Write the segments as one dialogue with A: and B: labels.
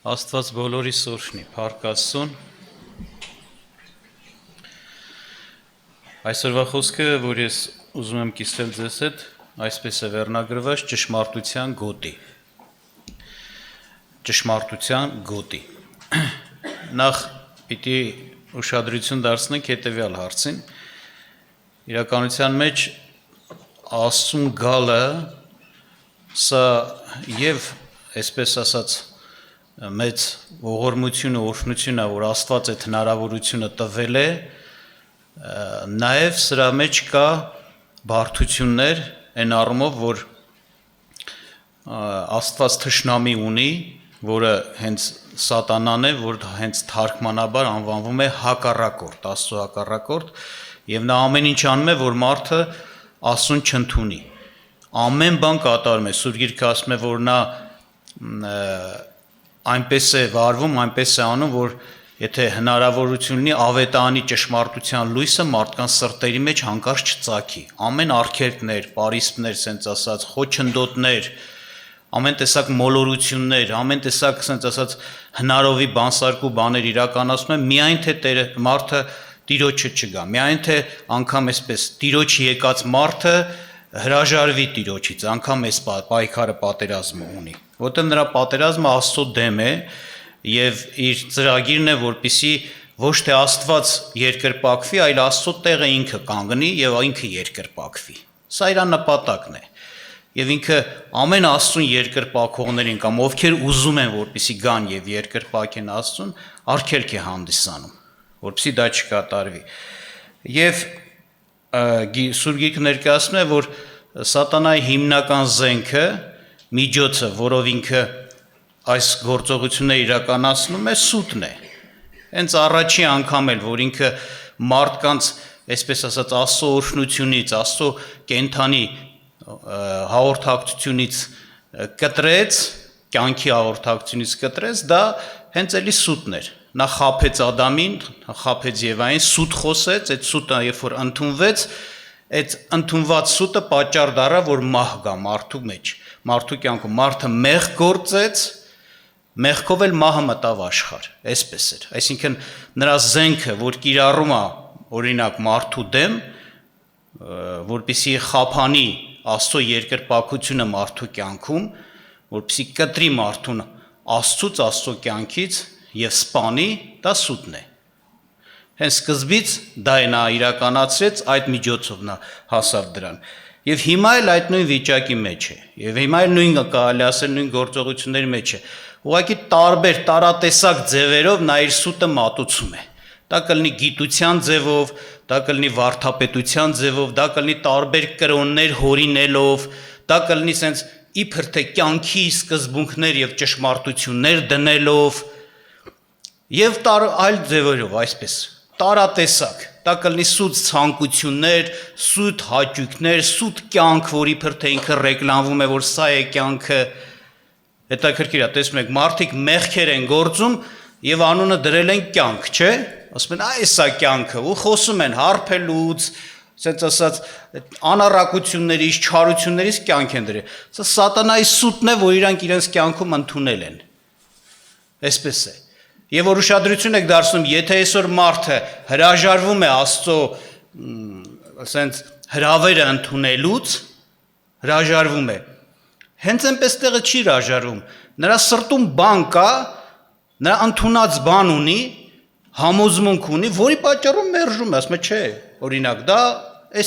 A: Աստված բոլորի սուրշնի, փառք Աստծուն։ Այսօրվա խոսքը, որ ես ուզում եմ կիսել ձեզ հետ, այսպես է վերնագրված ճշմարտության գոտի։ Ճշմարտության գոտի։ Նախ պիտի ուշադրություն դարձնենք հետևյալ հարցին։ Իրականության մեջ Աստծուն գալը սա եւ այսպես ասած մեծ ողորմությունը, օրհնությունը, որ Աստված այդ հնարավորությունը տվել է, նաև սրա մեջ կա բարդություններ, այն առումով, որ Աստված թշնամի ունի, որը հենց սատանան է, որ հենց թարգմանաբար անվանվում է հակառակորդ, Աստծո հակառակորդ, եւ նա ամեն ինչ անում է, որ մարդը Աստծուն չընդունի։ Ամեն բան կատարում է, Սուրբ Գիրքը ասում է, որ նա այնպես է վարվում, այնպես է անում, որ եթե հնարավորություն ունի ավետարանի ճշմարտության լույսը մարդկանց սրտերի մեջ հանկարծ չծագի։ Ամեն արգելքներ, պարիսպներ, սենց ասած, խոչընդոտներ, ամեն տեսակ մոլորություններ, ամեն տեսակ, սենց ասած, հնարովի բանսարկու բաներ իրականացնում է, միայն թե մարդը Տիրոջը չգա, միայն թե անգամ այսպես Տիրոջ եկած մարդը հրաժարվի Տիրոջից, անգամ այս պայքարը պատերազմը ունի, որտեղ նրա պատերազմը Աստծո դեմ է եւ իր ծրագիրն է, որպեսզի ոչ թե Աստված երկրպագվի, այլ Աստծո տեղը ինքը կանգնի եւ ինքը երկրպագվի։ Սա իր նպատակն է։ Եվ ինքը ամեն Աստծուն երկրպագողներին կամ ովքեր ուզում են, որպեսզի գան եւ երկրպագեն Աստծուն, արգելք է հանդիսանում, որպեսզի դա չկատարվի։ Եվ Սուրբ Գիրքը ներկայացնում է, որ սատանայի հիմնական զենքը, միջոցը, որով ինքը այս գործողությունները իրականացնում է, սուտն է։ Հենց առաջի անգամ էլ, որ ինքը մարդկանց, այսպես ասած, Աստծո օրհնությունից, Աստծո կենթանի հաղորդակցությունից կտրեց, կյանքի հաղորդակցությունից կտրեց, դա հենց էլի սուտն էր։ Նա խաբեց Ադամին, խաբեց Եվային, սուտ խոսեց, այդ սուտը երբ որ ընդունվեց, այդ ընդունված սուտը պատճառ դառավ, որ մահ գա մարդու մեջ, մարդու կյանքում, մարդը մեղ գործեց, մեղքով էլ մահը մտավ աշխարհ, այսպես էր։ Այսինքն նրա զենքը, որ կիրառում է օրինակ մարդու դեմ, որպեսզի խափանի Աստծո երկրպագությունը մարդու կյանքում, որպեսզի կտրի մարդուն Աստծուց, Աստծո կյանքից եւ սպանի, դա սուտն է։ Հենց սկզբից դա է նա իրականացրեց, այդ միջոցով նա հասավ դրան։ Եվ հիմա էլ այդ նույն վիճակի մեջ է։ Եվ հիմա էլ նույն կարելի ասել նույն գործողությունների մեջ է։ Ուղղակի տարբեր տարատեսակ ձևերով նա իր սուտը մատուցում է։ Դա կլինի գիտության ձևով, դա կլինի վարդապետության ձևով, դա կլինի տարբեր կրոններ հորինելով, դա կլինի սենց իբր թե կյանքի սկզբունքներ եւ ճշմարտություններ դնելով եւ այլ ձևերով, այսպես տարատեսակ, դա կլինի սուտ ցանկություններ, սուտ հաճույքներ, սուտ կյանք, որ իբր թե ինքը ռեկլամվում է, որ սա է կյանքը։ Հետաքրքիր է, տեսնում եք, մարդիկ մեղքեր են գործում եւ անունը դրել են կյանք, չէ՞։ Ասում են, այս է կյանքը, ու խոսում են հարբելուց, ասենց ասած անառակություններից, չարություններից կյանք են դրել։ Սա սատանայի սուտն է, որ իրանք իրենց կյանքում ընդունել են։ Այսպես է։ Եվ որ ուշադրություն եք դարձնում, եթե այսօր մարդը հրաժարվում է Աստծո ասենց հրավերը ընդունելուց, հրաժարվում է։ Հենց այնպես տեղը չի հրաժարվում։ Նրա սրտում բան կա, նրա ընդունած բան ունի, համոզմունք ունի, որի պատճառով մերժում է, ասում է, չէ, օրինակ, դա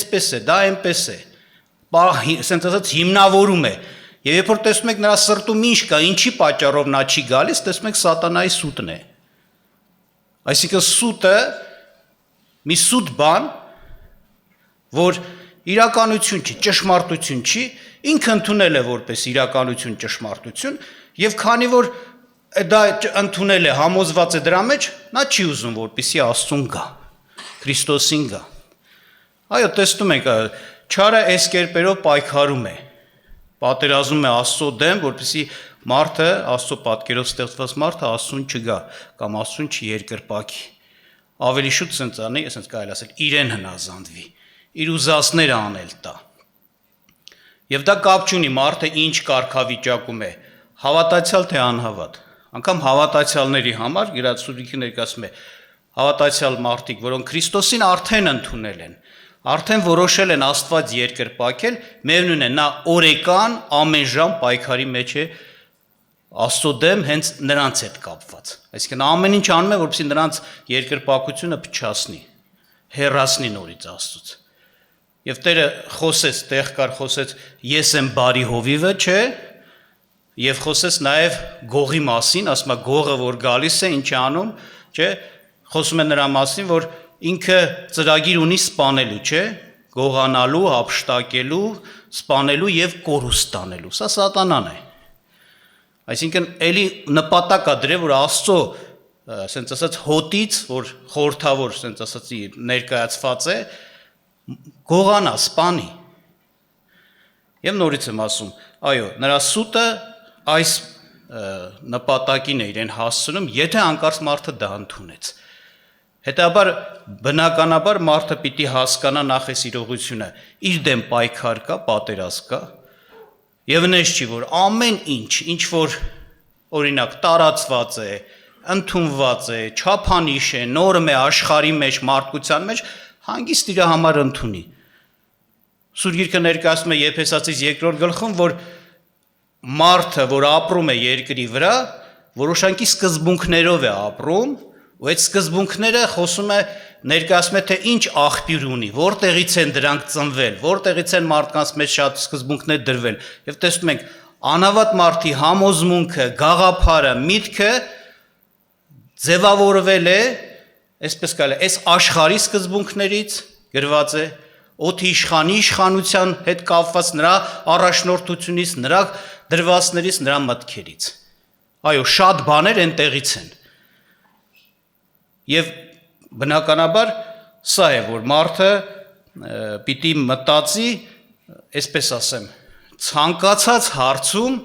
A: այսպես է, դա այնպես է։ Ասենց ասած հիմնավորում է։ Եվ երբ որ տեսնում եք նրա սրտում ինչ կա, ինչի պատճառով նա չի գալիս, տեսնում եք սատանայի սուտն է։ Այսինքն սուտը մի սուտ բան, որ իրականություն չի, ճշմարտություն չի, ինքը ընդունել է որպես իրականություն, ճշմարտություն, եւ քանի որ դա ընդունել է, համոզված է դրա մեջ, նա չի ուզում, որպեսզի Աստծուն գա, Քրիստոսին գա։ Այո, տեսնում եք, չարը այս կերպերով պայքարում է, պատերազմում է Աստծո դեմ, որպեսզի մարդը, Աստծո պատկերով ստեղծված մարդը Աստծուն չգա կամ Աստծուն չերկրպագի։ Ավելի շուտ սենց անի, ասենց կարելի ասել, իրեն հնազանդվի, իր ուզածները անել տա։ Եվ դա կապ չունի մարդը ինչ կարգավիճակում է, հավատացյալ թե անհավատ, անգամ հավատացյալների համար Գիրացուրիքը ներկայացում է հավատացյալ մարդիկ, որոնք Քրիստոսին արդեն ընդունել են, արդեն որոշել են Աստված երկրպագել, միևնույն է նա օրեկան ամեն ժամ պայքարի մեջ է Աստծո դեմ հենց նրանց հետ կապված։ Այսինքն ամեն ինչ անում է, որպեսզի նրանց երկրպագությունը փչացնի, հեռացնի նորից Աստծուց։ Եվ Տերը խոսեց, տեղ կար խոսեց, ես եմ բարի հովիվը, չէ, եւ խոսեց նաեւ գողի մասին, ասում է գողը որ գալիս է, ինչ է անում, չէ, խոսում է նրա մասին, որ ինքը ծրագիր ունի սպանելու, չէ, գողանալու, հափշտակելու, սպանելու եւ կորուստ տանելու։ Սա սատանան է։ Այսինքն էլի նպատակ է դրել, որ Աստծո, ասենց ասած, հոտից, որ խորթավոր, ասենց ասած, ներկայացված է, գողանա, սպանի։ Եվ նորից եմ ասում, այո, նրա սուտը այս նպատակին է իրեն հասցնում, եթե անկարծ մարդը դա ընդունեց։ Հետաբար բնականաբար մարդը պիտի հասկանա նախ այս իրողությունը, իր դեմ պայքար կա, պատերազմ կա, եւ նես չի, որ ամեն ինչ որ օրինակ տարածված է, ընդունված է, չափանիշ է, նորմ է աշխարհի մեջ, մարդկության մեջ, հանգիստ իր համար ընդունի։ Սուրբ Գիրքը ներկայացնում է Եփեսացիս 2-րդ գլխում, որ մարդը, որ ապրում է երկրի վրա, որոշակի սկզբունքներով է ապրում, ու այդ սկզբունքները խոսում է ներկայացնում է թե ինչ աղբյուր ունի, որտեղից են դրանք ծնվել, որտեղից են մարդկանց մեջ շատ սկզբունքներ դրվել։ Եվ տեսնում ենք անհավատ մարդի համոզմունքը, գաղափարը, միտքը ձևավորվել է, այսպես կարելի է, այս աշխարհի սկզբունքներից գրված է, օդի իշխանի իշխանության հետ կապված նրա առաջնորդությունից, նրա դրվածներից, նրա մտքերից։ Այո, շատ բաներ այնտեղից են։ Եվ բնականաբար սա է, որ մարդը պիտի մտածի, այսպես ասեմ, ցանկացած հարցում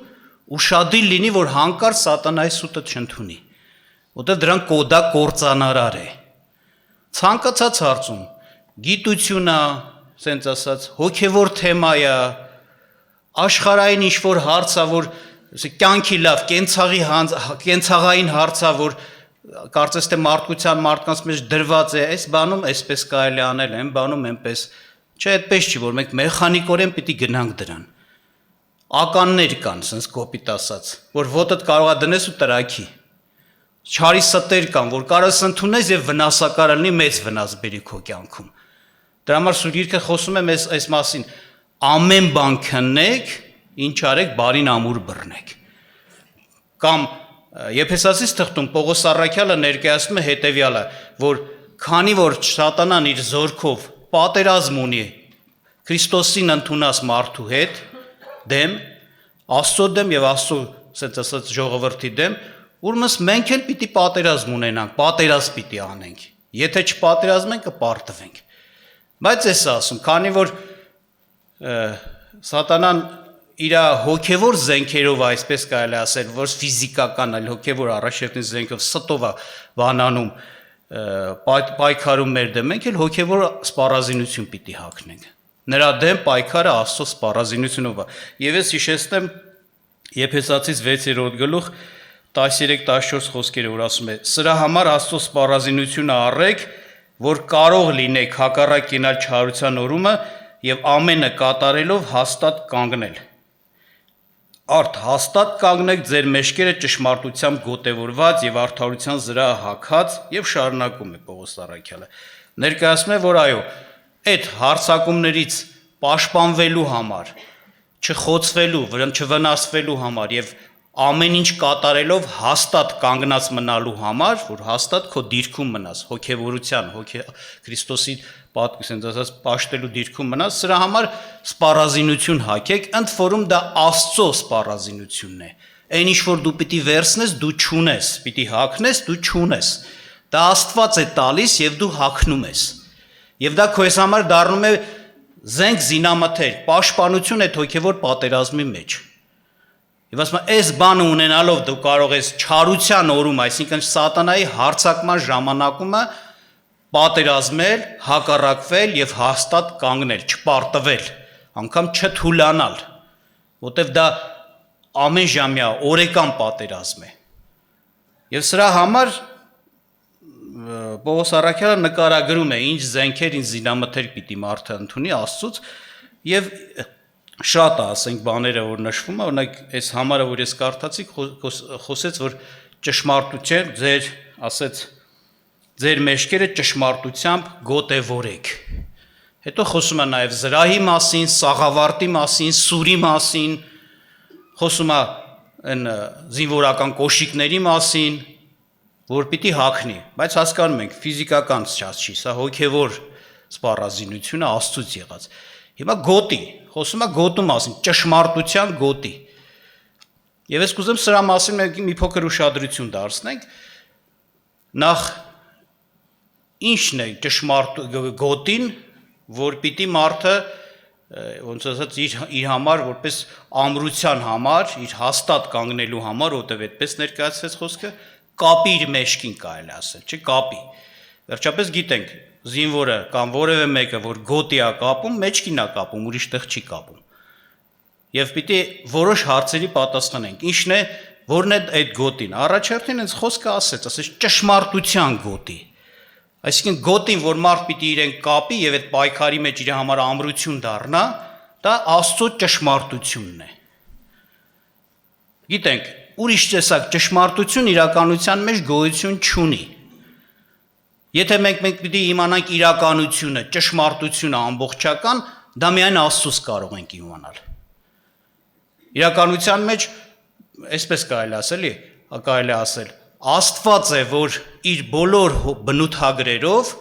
A: ուշադիր լինի, որ հանկարծ սատանայի սուտը չընդունի, որտեղ դրան կոդա կործանարար է։ Ցանկացած հարցում գիտությունա, ասենց ասած, հոգևոր թեմա է, աշխարհային ինչ-որ հարց է, որ կյանքի լավ, կենցաղային հարց է, որ կարծես թե մարդկանց մեջ դրված է, այս բանում այսպես կարելի անել, այն բանում այնպես, չէ, այդպես չի, որ մենք մեխանիկորեն պիտի գնանք դրան։ Ականներ կան, ասենց կոպիտ ասած, որ ոտդ կարող է դնես ու տրակի։ Չարի ստեր կան, որ կարաս ընդունես եւ վնասակար լինի, մեծ վնաս բերի քո կյանքում։ Դրա համար Սուրբ Գիրքը խոսում է մեզ այս մասին. ամեն բան քննեք, ինչ արեք, բարին ամուր բռնեք։ Կամ Եփեսացիս թղթում Պողոս առաքյալը ներկայացնում է հետևյալը, որ քանի որ սատանան իր զորքով պատերազմ ունի Քրիստոսին ընդունած մարդու հետ, դեմ, Աստծո դեմ եւ Աստծո, ասած ասած ժողովրդի դեմ, ուրեմն մենք էլ պիտի պատերազմ ունենանք, պատերազմ պիտի անենք։ Եթե չպատերազմենք, կպարտվենք։ Բայց ես ասում, քանի որ սատանան իր հոգևոր զենքերով, այսպես կարելի ասել, որ ֆիզիկական, այլ հոգևոր առաջերտին զենքով ստով է բանանում, պայքարում մեր դեմ, մենք էլ հոգևոր սպառազինություն պիտի հագնենք։ Նրա դեմ պայքարը Աստծո սպառազինությունով է։ Եվ ես հիշեցնեմ Եփեսացիս 6-րդ գլուխ 13-14 խոսքերը, որ ասում է. սրա համար Աստծո սպառազինությունը առեք, որ կարող լինեք հակառակ կենալ չարության օրումը եւ ամենը կատարելով հաստատ կանգնել։ Արդ հաստատ կանգնեք ձեր մեջքերը ճշմարտությամբ գոտևորված եւ արդարության զրահ հագած եւ շարունակում է Պողոս առաքյալը։ Ներկայացնում է, որ այո, այդ հարցակումներից պաշտպանվելու համար, չխոցվելու, չվնասվելու համար եւ ամեն ինչ կատարելով հաստատ կանգնած մնալու համար, որ հաստատ քո դիրքում մնաս, հոգևորության, Քրիստոսի պատկասենց ասած պաշտելու դիրքում մնաս, սրա համար սպառազինություն հագեք, ընդ որում դա Աստծո սպառազինությունն է։ Այն ինչ որ դու պիտի վերցնես, դու չունես, պիտի հագնես, դու չունես։ Դա Աստված է տալիս եւ դու հագնում ես։ Եվ դա քո ես համար դառնում է զենք զինամթեր, պաշտպանություն այդ հոգևոր պատերազմի մեջ։ Եվ ասում եմ, այս բանը ունենալով դու կարող ես չարության օրում, այսինքն սատանայի հարձակման ժամանակումը պատերազմել, հակառակվել եւ հաստատ կանգնել, չպարտվել, անգամ չթուլանալ, որտեվ դա ամենժամյա օրեկան պատերազմ է։ Եվ սրա համար Պողոս Առաքյալը նկարագրում է ինչ զենքեր, ինչ զինամթերք պիտի մարդը ընդունի Աստծուց եւ շատ է, ասենք, բաները որ նշվում է, օրինակ այս համարը որ ես կարդացի, խոսեց որ ճշմարտություն ձեր մեջքերը ճշմարտությամբ գոտևորեք։ Հետո խոսում է նաև զրահի մասին, սաղավարտի մասին, սուրի մասին, խոսում է այն զինվորական կոշիկների մասին, որ պիտի հագնի, բայց հասկանում ենք ֆիզիկական չի, սա հոգևոր սպառազինությունը Աստծուց եղած։ Հիմա գոտի, խոսում է գոտու մասին, ճշմարտության գոտի։ Եվ ես կուզեմ սրա մասին մի փոքր ուշադրություն դարձնենք։ Նախ ինչն է ճշմարտ գոտին, որ պիտի մարդը ոնց ասած իր համար որպես ամրության համար, իր հաստատ կանգնելու համար, որտեղ այդպես ներկայացրեց խոսքը, կապի իր մեջքին կարելի ասել, չէ, կապի։ Վերջապես գիտենք, զինվորը կամ որևէ մեկը, որ գոտի է կապում, մեջքին է կապում, ուրիշ տեղ չի կապում։ Եվ պիտի որոշ հարցերի պատասխանենք։ Ինչն է, որն է այդ գոտին։ Առաջերտին հենց խոսքը ասեց ճշմարտության գոտի։ Այսինքն գոտին, որ մարդ պիտի իրեն կապի եւ այդ պայքարի մեջ իր համար ամրություն դառնա, դա Աստծո ճշմարտությունն է։ Գիտենք, ուրիշ տեսակ ճշմարտություն իրականության մեջ գոյություն չունի։ Եթե մենք պիտի իմանանք իրականությունը, ճշմարտությունը ամբողջական, դա միայն Աստծուց կարող ենք իմանալ։ Իրականության մեջ, այսպես կարելի ասել, Աստված է, որ իր բոլոր բնութագրերով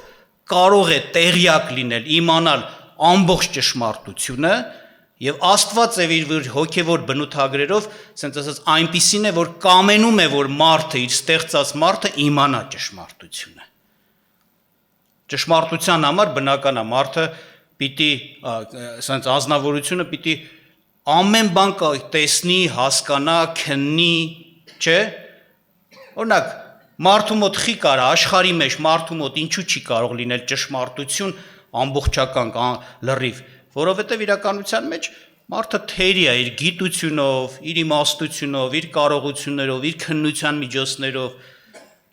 A: կարող է տեղյակ լինել, իմանալ ամբողջ ճշմարտությունը եւ Աստված է իր հոգեվոր բնութագրերով, ասենց ասած, այնպիսին է, որ կամենում է, որ մարդը, իր ստեղծած մարդը իմանա ճշմարտությունը։ Ճշմարտության համար բնական է մարդը պիտի, ասենց ազնվորությունը պիտի ամեն բան տեսնի, հասկանա, քննի, չէ՞։ Օրինակ, մարդու մոտ խի կարա, աշխարհի մեջ մարդու մոտ ինչու չի կարող լինել ճշմարտություն ամբողջական լրիվ, որովհետև իրականության մեջ մարդը թերի է իր գիտությունով, իր իմաստությունով, իր կարողություններով, իր քննության միջոցներով,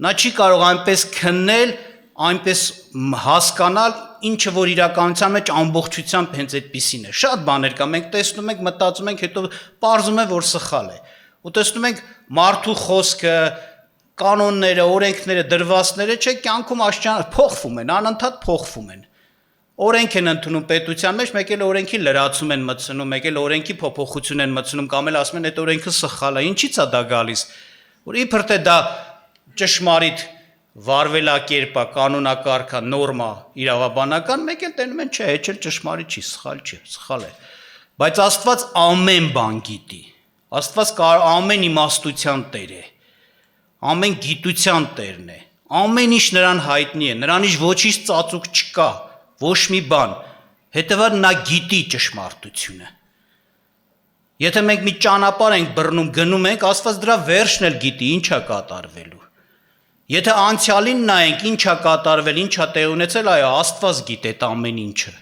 A: նա չի կարող այնպես քննել, այնպես հասկանալ, ինչը որ իրականության մեջ ամբողջությամբ հենց այդպիսին է։ Շատ բաներ կա, մենք տեսնում ենք, մտածում ենք, հետո պարզում է, որ սխալ է։ Ու տեսնում ենք մարդու խոսքը, կանոնները, օրենքները, դրվածները, չէ, կյանքում փոխվում են, անընդհատ փոխվում են։ Օրենք են ընդունում պետության մեջ, մեկ էլ օրենքի լրացում են մտցնում, մեկ էլ օրենքի փոփոխություն են մտցնում, կամ էլ ասում են այդ օրենքը սխալ է։ Ինչի՞ց է դա գալիս։ Որ իբր թե դա ճշմարիտ վարվելակերպ է, կանոնակարգ է, նորմա, իրավաբանական, մեկ էլ տենում են, չէ, այդ էլ ճշմարիտ չի, սխալ չի, սխալ է։ Բայց Աստված ամեն բան գիտի։ Աստված ամեն իմաստության Տեր է։ Ամեն գիտության Տերն է, ամեն ինչ նրան հայտնի է, նրանից ոչինչ ծածուկ չկա, ոչ մի բան, հետևաբար նա գիտի ճշմարտությունը։ Եթե մենք մի ճանապարհ ենք բռնում, գնում ենք, Աստված դրա վերջն էլ գիտի, ինչ է կատարվելու։ Եթե անցյալին նայենք, ինչ է կատարվել, ինչ է տեղ ունեցել, այո, Աստված գիտի այդ ամեն ինչը։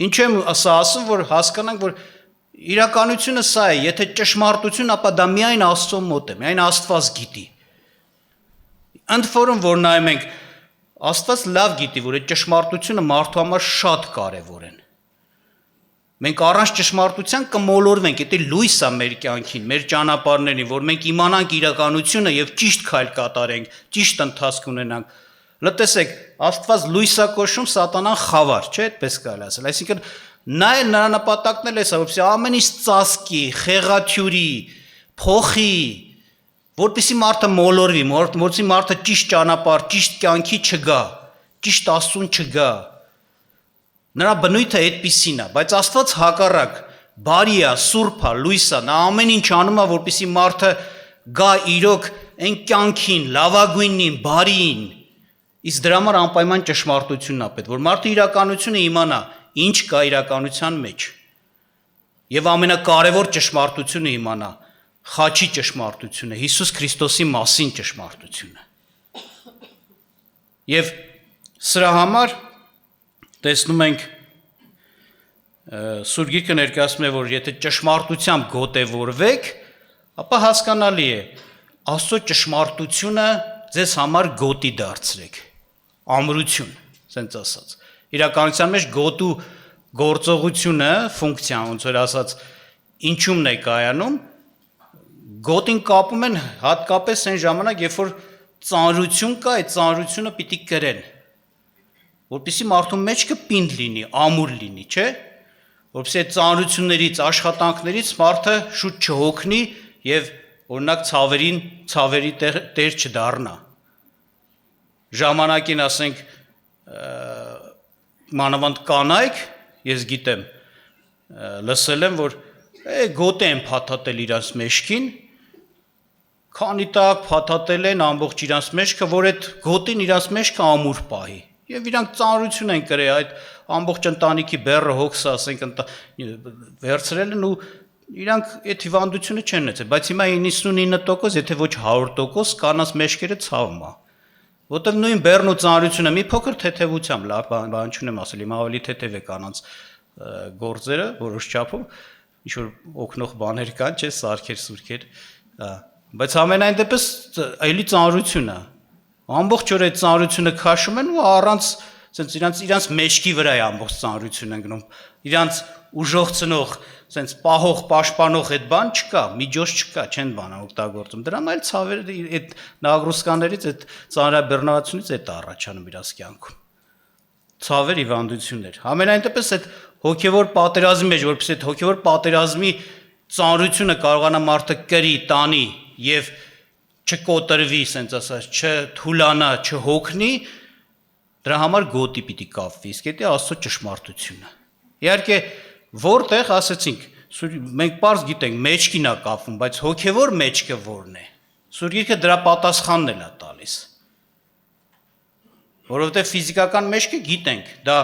A: Ինչ եմ սա ասում, որ հասկանանք, որ իրականությունը սա է, եթե ճշմարտություն, ապա դա միայն Աստծո մոտ է, միայն Աստված գիտի։ Ընդ որում, որ նայում ենք, Աստված լավ գիտի, որ այդ ճշմարտությունը մարդու համար շատ կարևոր են։ Մենք առանց ճշմարտության կմոլորվենք, դա լույս է մեր կյանքին, մեր ճանապարհներին, որ մենք իմանանք իրականությունը եւ ճիշտ քայլ կատարենք, ճիշտ ընթացք ունենանք։ Լսեք, Աստված լույս է կոչում, սատանան խավար, չէ՞, այդպես կարելի ասել։ Այսինքն նա էլ նրա նպատակն էլ է սա, որպեսզի ամեն ինչ ծածկի, խեղաթյուրի, փոխի, որպեսզի մարդը մոլորվի, որպեսզի մարդը ճիշտ ճանապարհ, ճիշտ կյանքի չգա, ճիշտ Աստծուն չգա։ Նրա բնույթը այդպիսին է, բայց Աստված հակառակ, բարի է, սուրբ է, լույս է, նա ամեն ինչ անում է, որպեսզի մարդը գա իրոք այն կյանքին, լավագույնին, բարին։ Իսկ դրա համար անպայման ճշմարտությունն է պետք, որ մարդը իրականությունը իմանա, ինչ կա իրականության մեջ։ Եվ ամենակարևոր ճշմարտությունը իմանա, խաչի ճշմարտությունը, Հիսուս Քրիստոսի մասին ճշմարտությունը։ Եվ սրա համար տեսնում ենք Սուրբ Գիրքը ներկայացնում է, որ եթե ճշմարտությամբ գոտևորվեք, ապա հասկանալի է, Աստծո ճշմարտությունը ձեզ համար գոտի դարձրեք, ամրություն, ասենց ասած։ Իրականության մեջ գոտու գործողությունը, ֆունկցիան, ոնց որ ասած, ինչումն է կայանում, գոտին կապում են հատկապես այն ժամանակ, երբ որ ծանրություն կա, այդ ծանրությունը պիտի կրեն, որպեսզի մարդու մեջքը պինդ լինի, ամուր լինի, չէ՞, որպեսզի այդ ծանրություններից, աշխատանքներից մարդը շուտ չհոգնի եւ օրինակ ցավերի տեր չդառնա։ Ժամանակին ասենք մանավանդ կանայք, ես գիտեմ, լսել եմ, որ գոտե են փաթաթել իրանց մեջքին, քանի տակ փաթաթել են ամբողջ իրանց մեջքը, որ այդ գոտին իրանց մեջքը ամուր պահի։ Եվ իրանք ծանրություն են կրել, այդ ամբողջ ընտանիքի բեռը հոգսը, ասենք, վերցրել են ու իրանք այդ հիվանդությունը չեն ունեցել, բայց հիմա 99%, եթե ոչ 100% կանանց մեջքերը ցավում է։ Որտեւ նույն բեռն ու ծանրությունը մի փոքր թեթևությամբ, բան չունեմ ասել, հիմա ավելի թեթև է կանանց գործերը, որոշ չափով, ինչ որ օգնող բաներ կան, չէ, սարքեր, սուրքեր, բայց ամենայն դեպս այլի ծանրություն է։ Ամբողջ օր այդ ծանրությունը քաշում են ու առանց sense իրանց մեջքի վրա է ամբողջ ծանրությունը ընկնում։ Իրանց ուժողցնող, sense պահող, պաշտպանող այդ բան չկա, միջոց չկա, չեն բան օգտագործում։ Դրա համար ցավերը այդ նագրուսկաներից, այդ ծանրաբեռնվածությունից է առաջանում իրանց կյանքում։ Ցավեր հիվանդություններ։ Ամենայն դեպս այդ հոգևոր պատերազմի մեջ, որպես այդ հոգևոր պատերազմի ծանրությունը կարողանա մարդը կրի, տանի եւ չկոտրվի, sense ասած, չթուլանա, չհոգնի, դրա համար գոտի պիտի կապվի, իսկ դա Աստծո ճշմարտությունը։ Իհարկե, որտեղ ասեցինք, մենք պարզ գիտենք, մեջքին է կապվում, բայց հոգևոր մեջքը որն է։ Սուրբ Գիրքը դրա պատասխանն է տալիս։ Որովհետև ֆիզիկական մեջքը գիտենք, դա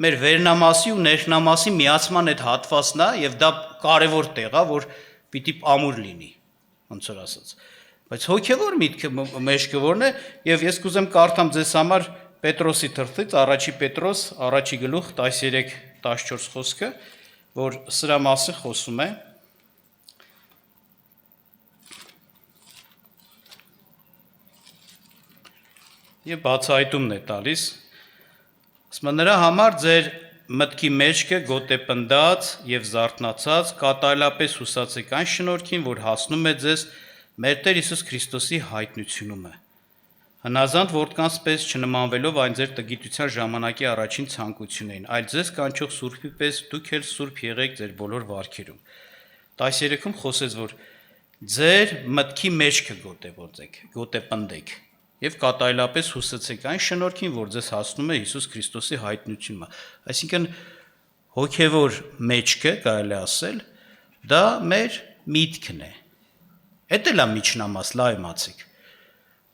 A: մեր վերնամասի ու ներքնամասի միացման այդ հատվածն է, եւ դա կարևոր տեղ է, որ պիտի ամուր լինի, ոնց որ ասած։ Բայց հոգևոր միտքը մեջքը որն է, եւ ես կուզեմ կարդամ ձեզ համար Պետրոսի թղթից, առաջի Պետրոս, առաջի գլուխ 13-14 խոսքը, որ սրա մասին խոսում է։ Եվ բացահայտումն է տալիս։ Ասում է նրա համար ձեր մտքի մեջքը գոտեպնդած եւ զարթնացած կատարելապես հուսացեք այն շնորհքին, որ հասնում է ձեզ մեր Տեր Հիսուս Քրիստոսի հայտնությունումը։ Հնազանդ որդկանց պես չնմանվելով այն ձեր տգիտության ժամանակի առաջին ցանկությունն էին, այլ ձեզ կանչող Սուրբի պես դուք էլ Սուրբ եղեք ձեր բոլոր վարքերում։ 13-ում խոսեց, որ ձեր մտքի մեջքը գոտեվորեք, գոտեպնդեք եւ կատարելապես հուսացեք այն շնորհքին, որ ձեզ հասնում է Հիսուս Քրիստոսի հայտնությունը։ Այսինքն հոգեվոր մեջքը, կարելի ասել, դա մեր միտքն է։ Էդ էլ է միջնամաս, լավ իմացեք։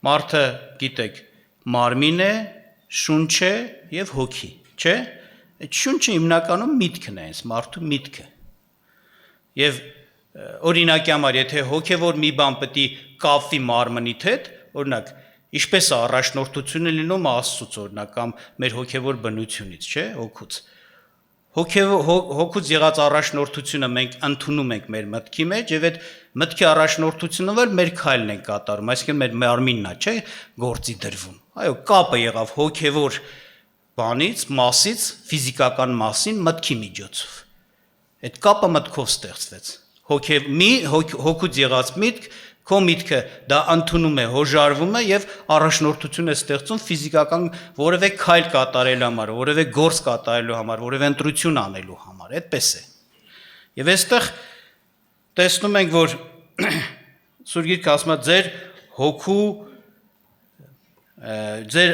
A: Մարդը, գիտեք, մարմին է, շունչ է եւ հոգի, չէ՞։ Այդ շունչը հիմնականում միտքն է, այս մարդու միտքը։ Եվ օրինակի համար, եթե հոգեվոր մի բան պետք է կապվի մարմնիդ հետ, օրինակ, ինչպես է առաջնորդությունը լինում Աստծուց, օրինակ, կամ մեր հոգեվոր բնությունից, չէ՞, հոգուց։ Հոգուց եղած առաջնորդությունը մենք ընդունում ենք մեր մտքի մեջ եւ այդ մտքի առաջնորդությունը վեր մեր քայլն են կատարում, այսինքն մեր մարմինն է, չէ, գործի դրվում։ Այո, կապը եղավ հոգեվոր բանից, մասից, ֆիզիկական մասին մտքի միջոցով։ Այդ կապը մտքով ստեղծվեց։ Հոգուց եղած միտք, քո միտքը դա ընդունում է, հոժարվում է եւ առաջնորդություն է ստեղծում ֆիզիկական որևէ քայլ կատարելու համար, որևէ գործ կատարելու համար, որևէ ընտրություն անելու համար, այդպես է։ Եվ այստեղ տեսնում ենք, որ Սուրբ Գիրքը ասում է ձեր հոգու ձեր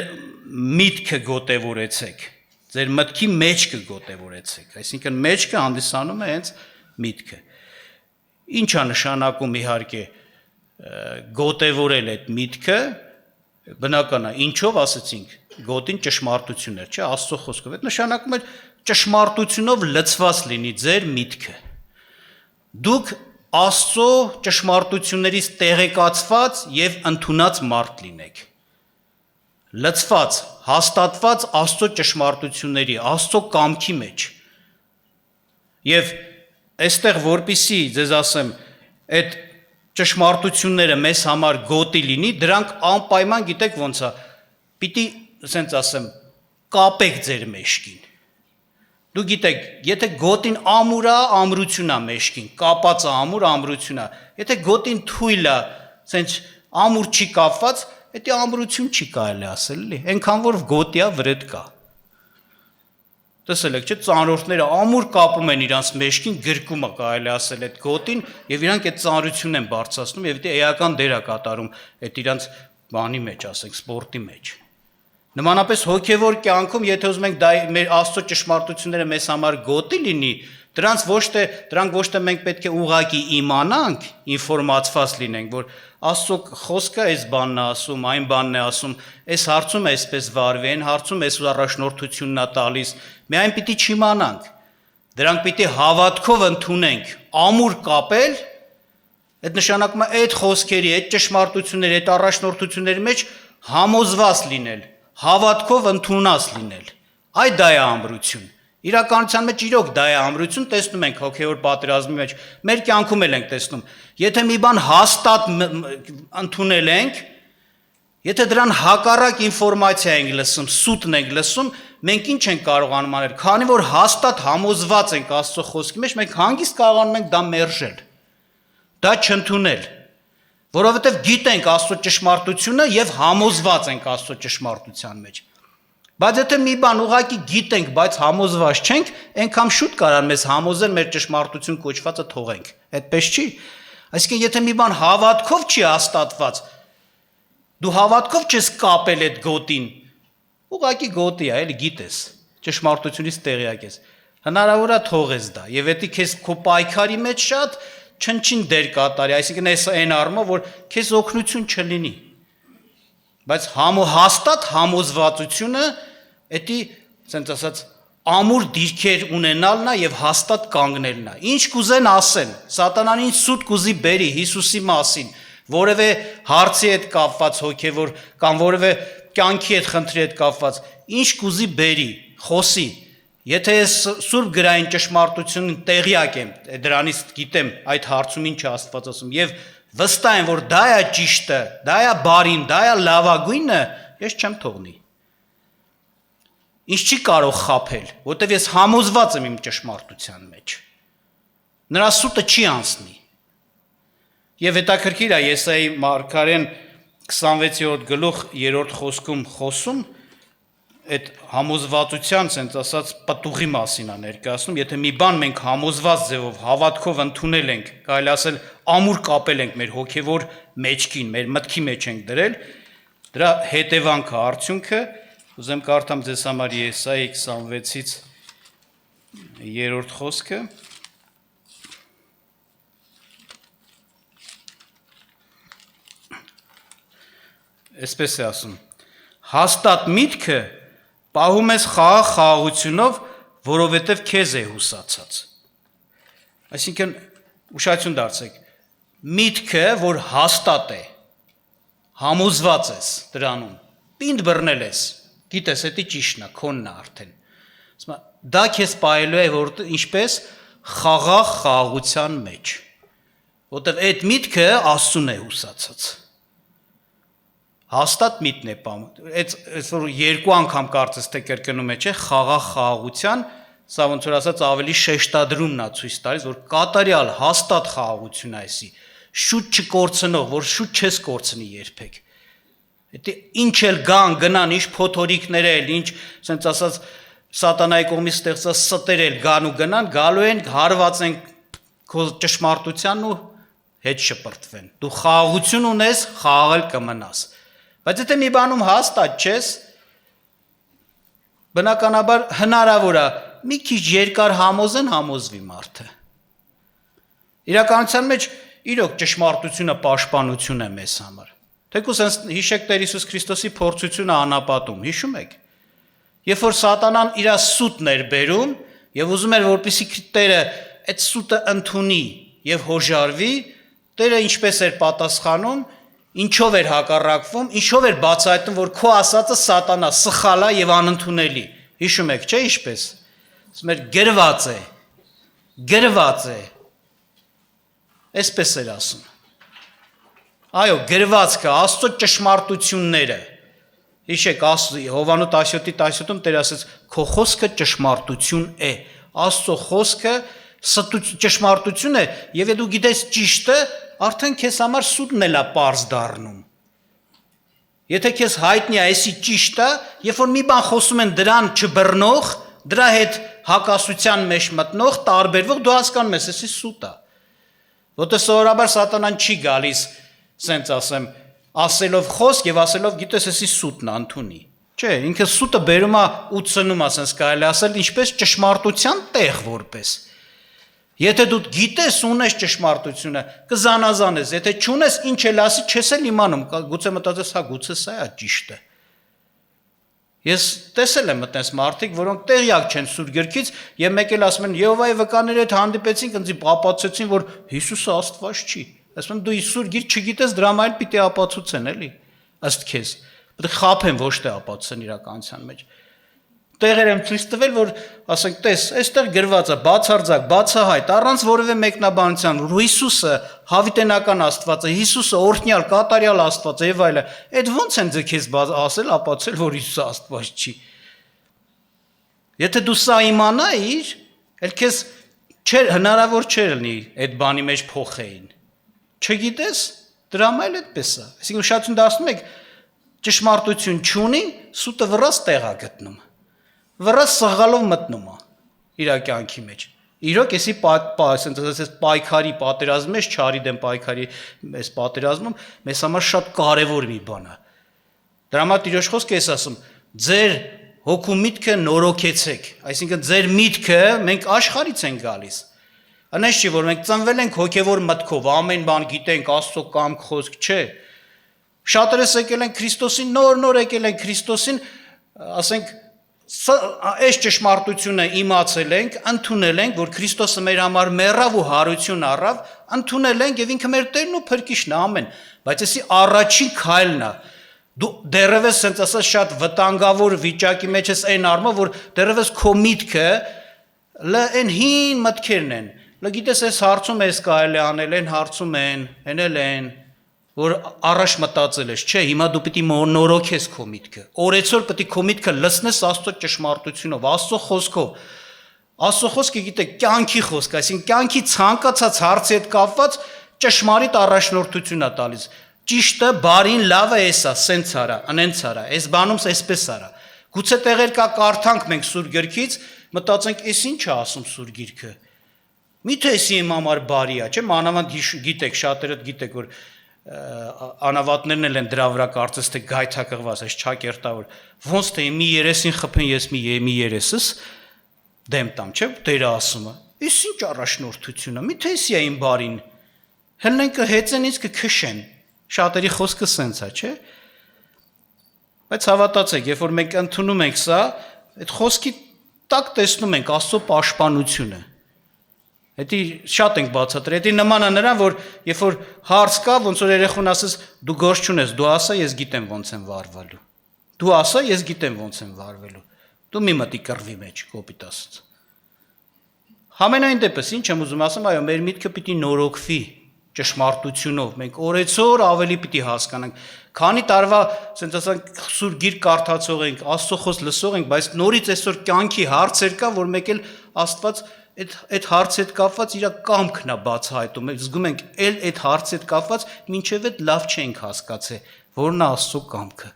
A: միտքը գոտևորեցեք, ձեր մտքի մեջքը գոտևորեցեք, այսինքն մեջքը հանդիսանում է հենց միտքը։ Ինչ է նշանակում իհարկե գոտևորել այդ միտքը, բնական է, ինչով ասեցինք, գոտին ճշմարտություններ, չէ, Աստծո խոսքով, այդ նշանակում է ճշմարտությունով լցված լինի ձեր միտքը։ Դուք Աստծո ճշմարտություններից տեղեկացված եւ ընդունած մարդ լինեք։ Լցված, հաստատված Աստծո ճշմարտությունների, Աստծո կամքի մեջ։ Եվ այստեղ որպիսի ձեզ ասեմ, այդ ճշմարտությունները մեզ համար գոտի լինի, դրանք անպայման գիտեք ոնց է, պիտի, ասենց ասեմ, կապեք ձեր մեջքին։ Դու գիտեք, եթե գոտին ամուր է, ամրություն է մեջքին, կապած է ամուր, ամրություն է։ Եթե գոտին թույլ է, ասենց ամուր չի կապված, դա ամրություն չի կարելի ասել, էլի։ Այնքան որ գոտի է, վրեդ կա։ Տեսել եք, չէ՞, ծանրորդները ամուր կապում են իրանց մեջքին, գրկում է կարելի ասել այդ գոտին, եւ իրանք այդ ծանրությունն են բարձրացնում եւ դա էական դեր է կատարում այդ իրանց բանի մեջ, ասենք, սպորտի մեջ։ Նմանապես հոգևոր կյանքում, եթե ուզում ենք դա մեր Աստծո ճշմարտությունները մեզ համար գոտի լինի, դրանք ոչ թե մենք պետք է ուղղակի իմանանք, ինֆորմացված լինենք, որ Աստծո խոսքը այս բանն է ասում, այն բանն է ասում, այս հարցում է այսպես վարվի, այն հարցում էս առաջնորդությունն է տալիս, միայն պիտի չիմանանք։ Դրանք պիտի հավատքով ընդունենք, ամուր կապել, այդ նշանակում է այդ խոսքերի, այդ ճշմարտությունների, այդ առաջնորդությունների մեջ համոզված լինել, հավատքով ընդունած լինել։ Այդ դա է ամրություն։ Իրականության մեջ իրոք դա է ամրություն, տեսնում ենք հոգևոր պատերազմի մեջ, մեր կյանքում էլ ենք տեսնում։ Եթե մի բան հաստատ ընդունել ենք, եթե դրան հակառակ ինֆորմացիա ենք լսում, սուտն ենք լսում, մենք ինչ ենք կարողանում անել, քանի որ հաստատ համոզված ենք Աստծո խոսքի մեջ, մենք հանգիստ կարողանում ենք դա մերժել, դա չընդունել, որովհետև գիտենք Աստծո ճշմարտությունը եւ համոզված ենք Աստծո ճշմարտության մեջ։ Բայց եթե մի բան ուղղակի գիտենք, բայց համոզված չենք, այնքան շուտ կարան մեզ համոզել մեր ճշմարտություն կոչվածը թողենք։ Այդպես չի։ Այսինքն եթե մի բան հավատքով չի հաստատված, դու հավատքով չես կապել այդ գոտին, ուղղակի գոտի է, էլի գիտես, ճշմարտությունից տեղյակ ես։ Հնարավոր է թողես դա, եւ դա քեզ քո պայքարի մեջ շատ չնչին դեր կատարի, այսինքն այն առումով, որ քեզ օգնություն չլինի։ Բայց հաստատ համոզվածությունը դա, ասենց ասած, ամուր դիրքեր ունենալն է եւ հաստատ կանգնելն է։ Ինչ կուզեն ասեն, սատանան ինչ սուտ կուզի բերի Հիսուսի մասին, որևէ հարցի հետ կապված հոգեվոր կամ որևէ կյանքի հետ խնդրի հետ կապված, ինչ կուզի բերի, խոսի։ Եթե ես սուրբ գրային ճշմարտությունն տեղյակ եմ, դրանից գիտեմ այդ հարցում ինչ է Աստված ասում եւ վստահ եմ, որ դա է ճիշտը, դա է բարին, դա է լավագույնը, ես չեմ թողնի։ Ինչ չի կարող խաբել, որտեվ ես համոզված եմ իմ ճշմարտության մեջ։ Նրա սուտը չի անցնի։ Եվ հետաքրքիր է Եսայի մարգարեն 26-րդ գլուխ 3-րդ խոսքում խոսում այդ համոզվածության, ասենց ասած, պտուղի մասին է ներկայացնում, եթե մի բան մենք համոզված ձևով հավատքով ընդունել ենք, կարելի ասել ամուր կապել ենք մեր հոգևոր մեջքին, մեր մտքի մեջ ենք դրել, դրա հետևանքը, արդյունքը, ուզեմ կարդամ ձեզ համար Եսայի 26-ից 3-րդ խոսքը, այսպես է ասում. հաստատ միտքը պահում ես խաղաղությունով, որովհետև քեզ է հուսացած։ Այսինքն ուշադրություն դարձեք, միտքը, որ հաստատ է, համոզված ես դրանում, պինդ բռնել ես, գիտես, դա ճիշտն է, քոնն է արդեն։ Դա քեզ պահելու է, որ ինչպես խաղաղ խաղաղության մեջ, որովհետև այդ միտքը Աստծուն է հուսացած։ Հաստատ միտն է պահում, այս որ երկու անգամ կարծես թե կրկնում է, չէ, խաղաղ խաղաղության, սա ոնց որ ասած ավելի շեշտադրումն է ցույց տալիս, որ կատարյալ հաստատ խաղաղություն է այսի, շուտ չկորցնող, որ շուտ չես կորցնի երբեք։ Դա ինչ էլ գնան, ինչ փոթորիկներ էլ, ինչ, ասենց ասած, սատանայի կողմից ստեղծած ստեր էլ գան ու գնան, գալու են, հարված են քո ճշմարտությանն ու հետ շպրտվեն։ Դու խաղաղություն ունես, խաղաղել կմնաս։ Բայց եթե մի բանում հաստատ չես, բնականաբար հնարավոր է մի քիչ երկար համոզվի մարդը։ Իրականության մեջ իրոք ճշմարտությունը պաշտպանություն է մեզ համար։ Թեկուզ հիշեք Տեր Հիսուս Քրիստոսի փորձությունը անապատում, հիշում եք։ Երբ որ սատանան իր սուտն էր բերում եւ ուզում էր որպեսի Տերը այդ սուտը ընդունի եւ հոժարվի, Տերը ինչպես էր պատասխանում, ինչով էր հակառակվում, ինչով էր բացահայտում, որ քո ասածը սատանա, սխալ է եւ անընդունելի։ Հիշում եք, չէ՞ ինչպես։ Ասում էր գրված է։ Այսպես էր ասում։ Այո, գրված կա Աստծո ճշմարտությունները։ Հիշեք, Հովանու 17:17-ում Տեր ասաց. «Քո խոսքը ճշմարտություն է»։ Աստծո խոսքը ճշմարտություն է, եւ դու գիտես ճիշտը, արդեն քեզ համար սուտն էլա պարզ դառնում։ Եթե քեզ հայտնի է այսի ճիշտը, երբ որ մի բան խոսում են դրան չբռնող, դրա հետ հակասության մեջ մտնող, տարբերվող, դու հասկանում ես, էսի սուտ է։ Որտեղ սովորաբար սատանան չի գալիս, սենց ասեմ, ասելով խոսք եւ ասելով գիտես էսի սուտն ընդունի։ Չէ, ինքը սուտը բերում է ու ծնում, ասենց կարելի ասել, ինչպես ճշմարտության տեղ որպես։ Եթե դու գիտես ունես ճշմարտությունը, կզանազանես, եթե չունես, ինչ էլ ասի, չես էլ իմանում, գուցե մտածես, հա, գուցե սա է ճիշտը։ Ես տեսել եմ այդպես մարդիկ, որոնք տեղյակ չեն Սուրբ Գրքից, եւ մեկ էլ ասում են Եհովայի վկաների հետ հանդիպեցինք, ինձ ապացուցեցին, որ Հիսուսը Աստված չի։ Ասում եմ դու Սուրբ Գիրք չգիտես, դրա համար պիտի ապացուցեն, էլի, ըստ քեզ։ Պետք է խափեն, ոչ թե ապացուցեն իրականության մեջ։ Տեղեր եմ ցույց տվել, որ ասենք, տես, այստեղ գրված է բացարձակ, բացահայտ, առանց որևէ մեկնաբանության, որ Հիսուսը հավիտենական Աստված է, Հիսուսը օրհնյալ, կատարյալ Աստված է եւ այլն։ Այդ ո՞նց են ձեզ ասել, ապացուցել, որ Հիսուսը Աստված չի։ Եթե դու սա իմանայիր, ել քեզ հնարավոր չէր լինի այդ բանի մեջ փոխեին։ Չգիտես, դրա համար էլ այդպես է։ Այսինքն ուշադրություն դարձնում եք, ճշմարտություն չունի, սուտը վրաս տեղ է գտնում։ Վրաս սղալով մտնում է իր կյանքի մեջ։ Իրոք էսի պայքարի պատերազմում մեջ, չարի դեմ պայքարի այս պատերազմում մեզ համար շատ կարևոր մի բան է։ Դրա համար Տիրոջ խոսքը էս ասում, ձեր հոգու միտքը նորոգեցեք, այսինքն ձեր միտքը մենք աշխարհից ենք գալիս։ Անես չի, որ մենք ծնվել ենք հոգևոր մտքով, ամեն բան գիտենք, Աստծո կամք խոսք չէ։ Շատերս եկել են Քրիստոսին, նոր եկել են Քրիստոսին, ասենք այս ճշմարտությունը իմացել ենք, ընդունել ենք, որ Քրիստոսը մեր համար մեռավ ու հարություն առավ, ընդունել ենք եւ ինքը մեր Տերն ու Փրկիչն է, ամեն, բայց էսի առաջին քայլն է։ Դու դեռևս ասենց ասած շատ վտանգավոր վիճակի մեջ ես այն առումով, որ դեռևս քո միտքը այն հին մտքերն են։ Գիտես, այս հարցում էս կարելի անել, այն հարցում են, են, որ առաջ մտածել ես, չէ, հիմա դու պիտի նորոգես քո միտքը։ Օրեցօր պիտի քո միտքը լցնես Աստծո ճշմարտությունով, Աստծո խոսքով։ Աստծո խոսքը գիտեք, կյանքի խոսք, այսինքն կյանքի ցանկացած հարցի հետ կապված ճշմարիտ առաջնորդություն է տալիս։ Ճիշտը, բարին, լավը էսա, սենց արա, անենց արա, այս բանում էսպես արա։ Գուցե տեղեր կա կարդանք մենք Սուրբ Գրքից, մտածենք, էս ինչ է ասում Սուրբ Գիրքը։ Միթե էսի իմ համար բարի է, չէ՞, մանավանդ գիտեք, շատերը գիտեք, որ անավատներն էլ են դրա վրա կարծես թե գայթակղված, այս չակերտավոր, ոնց թե մի երեսին խփեն, ես մի երեսս դեմ տամ, չէ՞, Տերը ասում է։ Այս ինչ առաջնորդություն է, միթե էսի է իմ բարին։ Հենց կհեծեն ինձ կքշեն։ Շատերի խոսքը սենց է, չէ՞։ Բայց հավատացեք, երբ որ մենք ընդունում ենք սա, այդ խոսքի տակ տեսնում ենք Աստծո պաշտպանությունը։ Դա շատ ենք բացատրել, դա նման է նրան, որ երբ որ հարց կա, ոնց որ երեխուն ասես, դու գործ չունես, դու ասա, ես գիտեմ ոնց եմ վարվելու։ Դու ասա, ես գիտեմ ոնց եմ վարվելու։ Դու մի մտի կռվի մեջ, կոպիտ ասած։ Համենայն դեպս, ինչ եմ ուզում ասեմ, այո, մեր միտքը պիտի նորոգվի ճշմարտությունով, մենք օրեցօր ավելի պիտի հասկանանք։ Քանի տարվա, ասենք ասենք, Սուրբ Գիրք կարդացող ենք, Աստծո խոսք լսող ենք, բայց նորից այսօր կյանքի հարցեր կա, որ մեկ էլ Աստված այդ հարցի հետ կապված իր կամքն է բացահայտում։ Զգում ենք, այդ հարցի հետ կապված մինչև այդ լավ չենք հասկացել, որն է Աստծո կամքը։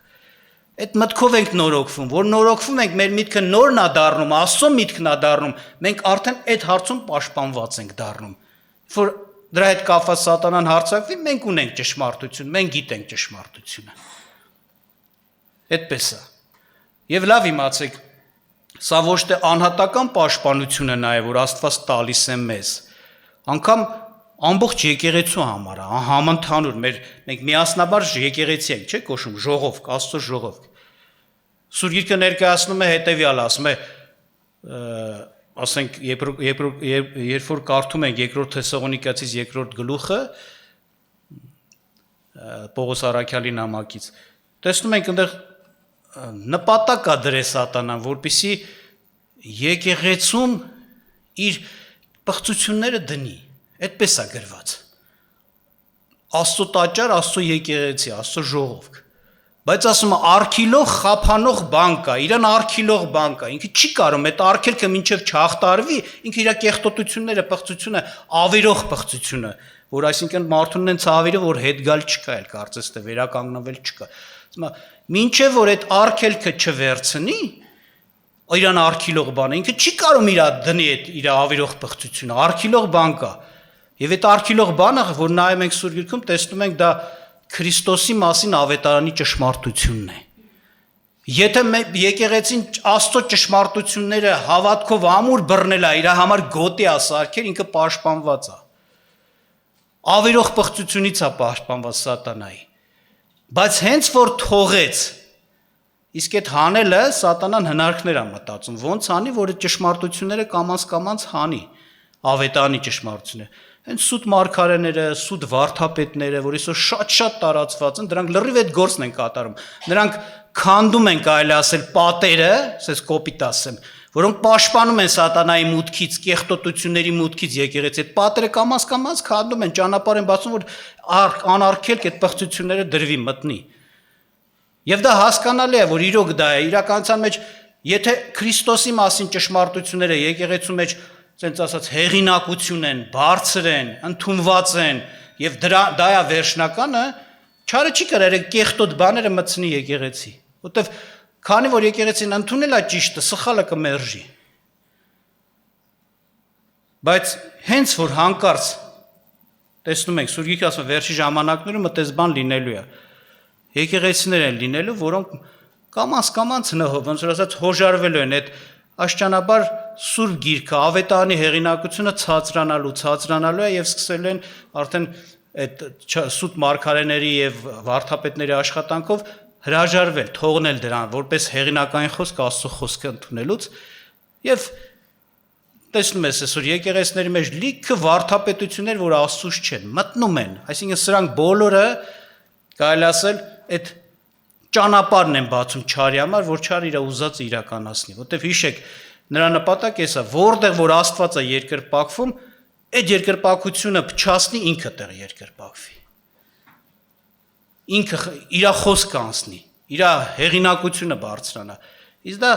A: Այդ մտքով ենք նորոգվում, որ նորոգվում ենք, մեր միտքը նորն է դառնում, Աստծո միտքն է դառնում, մենք արդեն այդ հարցում պաշտպանված ենք դառնում։ Որ դրա հետ կապված սատանան հարձակվի, մենք ունենք ճշմարտություն, մենք գիտենք ճշմարտությունը։ Այդպես է։ Եվ լավ իմացեք, սա ոչ թե անհատական պաշտպանություն է նաև, որ Աստված տալիս է մեզ, անգամ ամբողջ եկեղեցու համար է, համընդհանուր, մենք միասնաբար եկեղեցի ենք, չէ՞ կոչում, ժողով, Աստծո ժողով։ Սուրբ Գիրքը ներկայացնում է հետևյալ, ասում է, ասենք, երբ որ կարդում ենք երկրորդ Թեսաղոնիկացիս երկրորդ գլուխը, Պողոս առաքյալի նամակից, տեսնում ենք այնտեղ նպատակ է դրել սատանան, որպեսզի եկեղեցում իր պղծությունները դնի, այդպես է գրված։ Աստծո տաճար, Աստծո եկեղեցի, Աստծո ժողովք։ Բայց ասում է արքիլող խափանող բան կա, իրան արքիլող բան կա, ինքը չի կարող այդ արքելքը մինչև չհաղթարվի, ինքը իր կեղտոտությունները, պղծությունը, ավիրող պղծությունը, որ այսինքն մարդուն են ցավիրը, որ հետ գալ չկա, էլ կարծես թե վերականգնվել չկա։ Ասում է մինչև որ այդ արքելքը չվերցնի, իրան արքիլող բանը, ինքը չի կարող իր դնի այդ իր ավիրող պղծությունը, արքիլող բան կա։ Եվ այդ արքիլող բանը, որ նայում ենք Սուրբ Գրքում, տեսնում ենք դա Քրիստոսի մասին ավետարանի ճշմարտությունն է։ Եթե եկեղեցին Աստծո ճշմարտությունները հավատքով ամուր բռնել է, իր համար գոտի ասարքեր, ինքը պաշտպանված է։ Ավիրող պղծությունից է պաշտպանված սատանայի։ Բայց հենց որ թողեց, իսկ այդ հանելը սատանան հնարքներ է մտածում, ոնց անի, որ այդ ճշմարտությունները կամաց հանի, ավետարանի ճշմարտությունը։ Հենց սուտ մարգարեները, սուտ վարդապետները, որ այսօր շատ տարածված են, դրանք լրիվ այդ գործն են կատարում։ Նրանք քանդում են, կարելի ասել, պատերը, ասես կոպիտ ասեմ, որոնք պաշտպանում են սատանայի մուտքից, կեղտոտությունների մուտքից եկեղեցի։ Այդ պատերը կամաց քանդում են, ճանապարհ են բացում, որ անարգելք այդ պղծությունները դրվի մտնի։ Եվ դա հասկանալի է, որ իրոք դա է, իրականության մեջ, եթե Քրիստոսի մասին ճշմարտությունները եկեղեցու մեջ ցենց ասած հեղինակություն են, բարձր են, ընդունված են եւ դա է վերջնականը, չարը չի կարել կեղտոտ բաները մտցնի եկեղեցի, որտեվ քանի որ եկեղեցին ընդունել է ճիշտը, սխալը կմերժի։ Բայց հենց որ հանկարծ տեսնում ենք Սուրբ Գիրքը ասում է վերջի ժամանակներում այդպես բան լինելու է։ Եկեղեցիներ են լինելու, որոնք կամաց ոնց որ ասած հոժարվելու են այդ աշճանաբար Սուրբ Գիրքը, ավետարանի հեղինակությունը ցածրանալու է եւ սկսելու են արդեն այդ սուտ մարգարեների եւ վարդապետների աշխատանքով հրաժարվել, թողնել դրան, որպես հեղինակային խոսք Աստծո խոսքը ընդունելուց եւ տեսնում ես այսօր եկեղեցիների մեջ լիքը վարդապետություններ, որ Աստծուց չեն, մտնում են, այսինքն սրանք բոլորը կարելի ասել այդ ճանապարհն են բացում չարի համար, որ չարը իր ուզածը իրականացնի, որտեվ հիշեք, նրա նպատակը էսա, որտեղ որ Աստված է երկրպագվում, այդ երկրպագությունը փչացնի ինքը տեղ երկրպագվի։ Ինքը իր խոսքը անցնի, իր հեղինակությունը բարձրանա։ Իսկ դա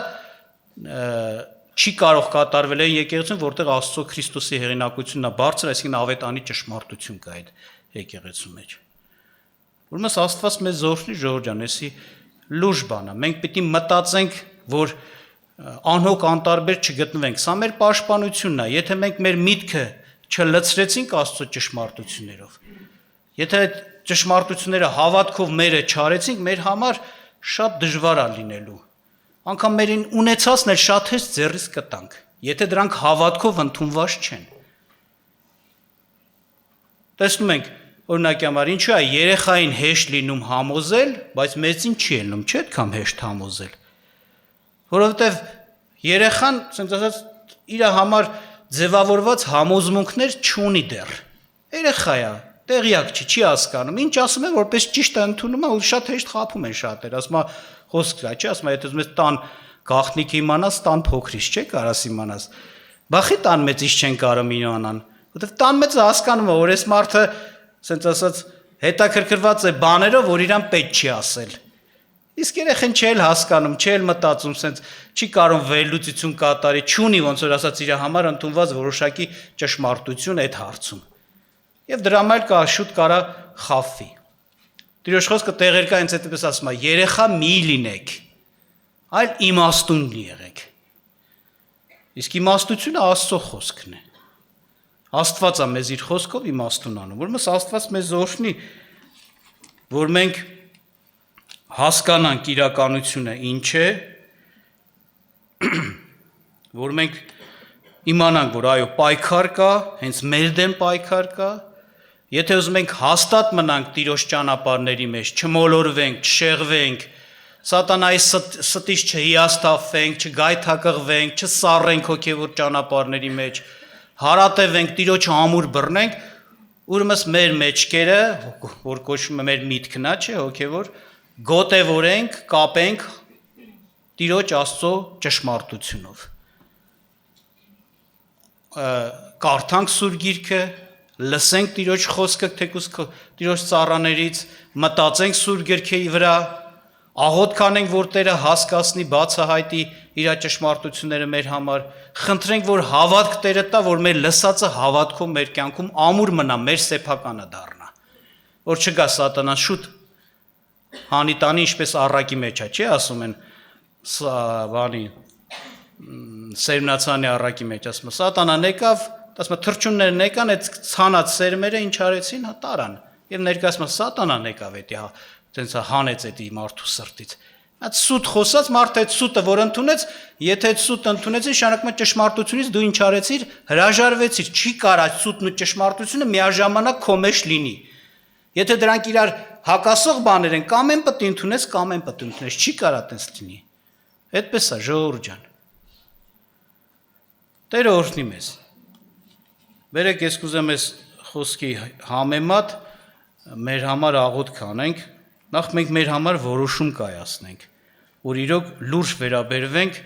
A: չի կարող կատարվել այն եկեղեցուն, որտեղ Աստծո Քրիստոսի հեղինակությունն է բարձր, այսինքն ավետարանի ճշմարտություն կա այդ եկեղեցու մեջ։ Ուրեմն Աստված մեզ զորհնի Ժողովուրդ ջան, էսի լուրջ բան է։ Մենք պիտի մտածենք, որ անհոգ անտարբեր չգտնվենք։ Սա մեր պաշտպանությունն է։ Եթե մենք մեր միտքը չլցրեցինք Աստծո ճշմարտություններով, եթե այդ ճշմարտությունները հավատքով մերը չարեցինք, մեր համար շատ դժվար է լինելու։ Անկամ մերին ունեցածն էլ շատ հեշտ ձեռից կտանք, եթե դրանք հավատքով ընդունված չեն։ Տեսնում ենք, օրինակի համար, ինչու է երեխային հեշտ լինում համոզել, բայց մեծին չի ելնում, չէ՞ այդքան հեշտ համոզել։ Որովհետև երեխան, ասենք ասած, իր համար ձևավորված համոզմունքներ չունի դեռ։ Երեխա է, տեղյակ չի հասկանում։ Ինչ ասում են, որպես ճիշտ է ընդունում է, ու շատ հեշտ խաբում են շատեր։ Ասում է խոսք կա, չէ՞, ասում է, եթե ուզում ես տան գաղտնիքը իմանաս, տան փոքրից չէ՞ կարաս իմանաս։ Բախի տան մեծից չեն կարող իմանան, որովհետև տան մեծը հասկանում է, որ այս մարդը, ասենց ասած, հետաքրքրված է բաներով, որ իրան պետք չի ասել։ Իսկ երեխան չի հասկանում, չի մտածում, ասենց չի կարող վերլուծություն կատարի, չունի ոնց որ ասած իր համար ընդունված որոշակի ճշմարտություն այդ հարցում։ Եվ դրա համար կա շուտ կարա խափվի։ Տիրոջ խոսքը տեղեր կա հենց այդպես ասում է, երեխա մի լինեք, այլ իմաստուն եղեք։ Իսկ իմաստությունը Աստծո խոսքն է։ Աստված է մեզ իր խոսքով իմաստուն անում, որովհետև Աստված մեզ օրհնի, որ մենք հասկանանք իրականությունը ինչ է, որ մենք իմանանք, որ այո, պայքար կա, հենց մեր դեմ պայքար կա, եթե ուզում ենք հաստատ մնանք Տիրոջ ճանապարհների մեջ, չմոլորվենք, չշեղվենք, սատանայի ստից չհիասթափվենք, չգայթակղվենք, չսառենք հոգևոր ճանապարհների մեջ, հարատևենք, Տիրոջը ամուր բռնենք, ուրեմն մեր մեջքերը, որ կոչվում է մեր միտքն է, չէ, հոգևոր, գոտևորենք, կապենք Տիրոջ Աստծո ճշմարտությունով։ Կարդանք Սուրբ Գիրքը, լսենք Տիրոջ խոսքը թեկուզ Տիրոջ ծառաներից, մտածենք Սուրբ գրքերի վրա, աղոթ կանենք, որ Տերը հասկացնի, բացահայտի իր ճշմարտությունները մեր համար, խնդրենք, որ հավատք Տերը տա, որ մեր լսածը հավատքով մեր կյանքում ամուր մնա, մեր սեփականը դառնա, որ չգա սատանան շուտ հանիտանի, ինչպես առակի մեջ է, չի ասում են, բանի Սերմնացանի առակի մեջ, ասում սատանան եկավ, ասում թրջուններն եկան, այդ ցանած սերմերը ինչ արեցին, տարան, եւ ներկայացում սատանան եկավ էդի, տենց հանեց էդի մարդու սրտից։ Այդ սուտ խոսած մարդը այդ սուտը, որ ընդունեց, եթե այդ սուտը ընդունեցի, շարունակում է ճշմարտությունից դու ինչ արեցիր, հրաժարվեցիր, չի կարա սուտն ու ճշմարտությունը միաժամանակ քո մեջ լինի։ Եթե դրանք իրար հակասող բաներ են, կամ են պետք ընդունես, կամ են պետք ընդունես, չի կարա տենց լինի։ Այդպես է, ժողովուրդ ջան։ Տերը օրհնի մեզ։ Բերեք ես կուզեմ այս խոսքի համեմատ մեր համար աղոթք անենք, նախ մենք մեր համար որոշում կայացնենք, որ իրոք լուրջ վերաբերվենք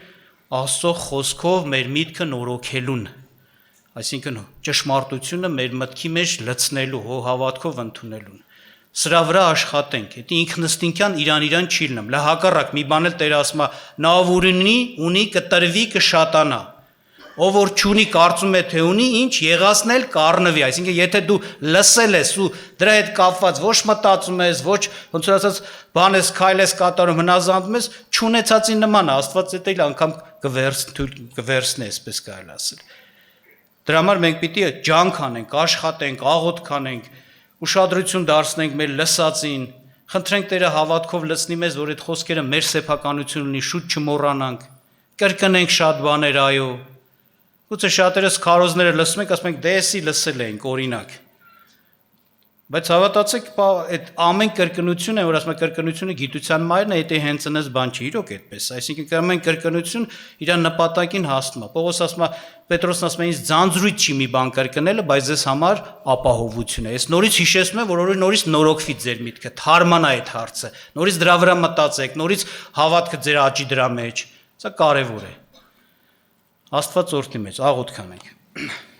A: Աստծո խոսքով մեր միտքը նորոգելուն, այսինքն ճշմարտությունը մեր մտքի մեջ լցնելու, հավատքով ընդունելուն։ Սրա վրա աշխատենք, դա ինքնըստինքյան իրան չի լինում, լա հակառակ մի բան էլ Տերը ասում է, նա ով ունի կտրվի կշատանա, ով որ չունի կարծում է թե ունի, ինչ եղածնել կառնվի, այսինքն եթե դու լսել ես ու դրա հետ կապված ոչ մտածում ես, ոչ ոնց որ ասած բան ես քայլ ես կատարում, հնազանդում ես, չունեցածի նման է, Աստված դա էլ անգամ կվերցնի, այսպես կարելի ասել։ Դրա համար մենք պիտի ջանք անենք, աշխատենք, աղոթք անենք, ուշադրություն դարձնենք մեր լսածին, խնդրենք Տերը հավատքով լցնի մեզ, որ այդ խոսքերը մեր սեփականություն ունի, շուտ չմոռանանք, կրկնենք շատ բաներ, այո։ Գուցե շատերս քարոզները լսում ենք, ասում ենք դեսի լսել ենք, օրինակ։ Բայց հավատացեք, այդ ամեն կրկնությունը, որ ասում է կրկնությունը գիտության մայրն է, դա հենց այնպես բան չի, իրոք այդպես։ Այսինքն ամեն կրկնություն իր նպատակին հասնում է։ Պողոս ասում է, Պետրոսն ասում է, ինձ ձանձրույթ չի մի բան կրկնելը, բայց ձեզ համար ապահովություն է։ Ես նորից հիշեցնում եմ, որ նորից նորոգվի ձեր միտքը, թարմանա այդ հարցը, նորից դրա վրա մտածեք, նորից հավատքը ձեր աճի դրա մեջ։ Սա կարևոր է։ Աստված օրհնի մեզ, աղոթք անենք։